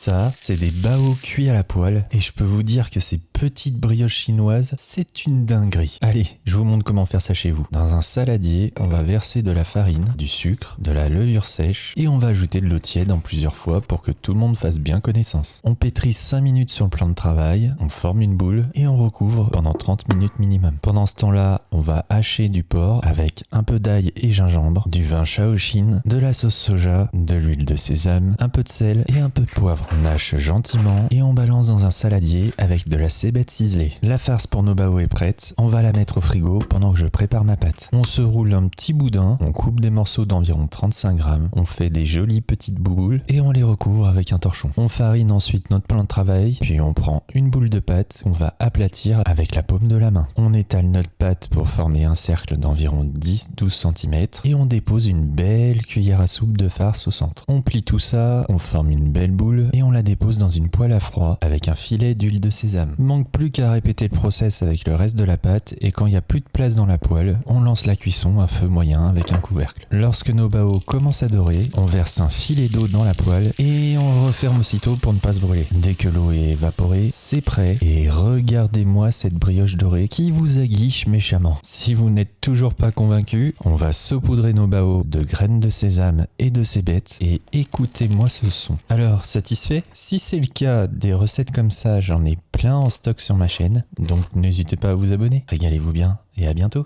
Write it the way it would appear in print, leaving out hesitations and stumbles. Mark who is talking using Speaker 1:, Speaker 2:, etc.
Speaker 1: Ça, c'est des bao cuits à la poêle et je peux vous dire que ces petites brioches chinoises, c'est une dinguerie. Allez, je vous montre comment faire ça chez vous. Dans un saladier, on va verser de la farine, du sucre, de la levure sèche et on va ajouter de l'eau tiède en plusieurs fois pour que tout le monde fasse bien connaissance. On pétrit 5 minutes sur le plan de travail, on forme une boule et on recouvre pendant 30 minutes minimum. Pendant ce temps-là, on va hacher du porc avec un peu d'ail et gingembre, du vin Shaoxing, de la sauce soja, de l'huile de sésame, un peu de sel et un peu de poivre. On hache gentiment et on balance dans un saladier avec de la cébette ciselée. La farce pour nos bao est prête, on va la mettre au frigo pendant que je prépare ma pâte. On se roule un petit boudin, on coupe des morceaux d'environ 35 grammes, on fait des jolies petites bouboules et on les recouvre avec un torchon. On farine ensuite notre plan de travail, puis on prend une boule de pâte qu'on va aplatir avec la paume de la main. On étale notre pâte pour former un cercle d'environ 10-12 cm et on dépose une belle cuillère à soupe de farce au centre. On plie tout ça, on forme une belle boule et on la dépose dans une poêle à froid avec un filet d'huile de sésame. Manque plus qu'à répéter le process avec le reste de la pâte et quand il n'y a plus de place dans la poêle, on lance la cuisson à feu moyen avec un couvercle. Lorsque nos bao commencent à dorer, on verse un filet d'eau dans la poêle et on referme aussitôt pour ne pas se brûler. Dès que l'eau est évaporée, c'est prêt et regardez-moi cette brioche dorée qui vous aguiche méchamment. Si vous n'êtes toujours pas convaincu, on va saupoudrer nos bao de graines de sésame et de cébette et écoutez-moi ce son. Alors, satisfait? Si c'est le cas, des recettes comme ça, j'en ai plein en stock sur ma chaîne, donc n'hésitez pas à vous abonner. Régalez-vous bien et à bientôt.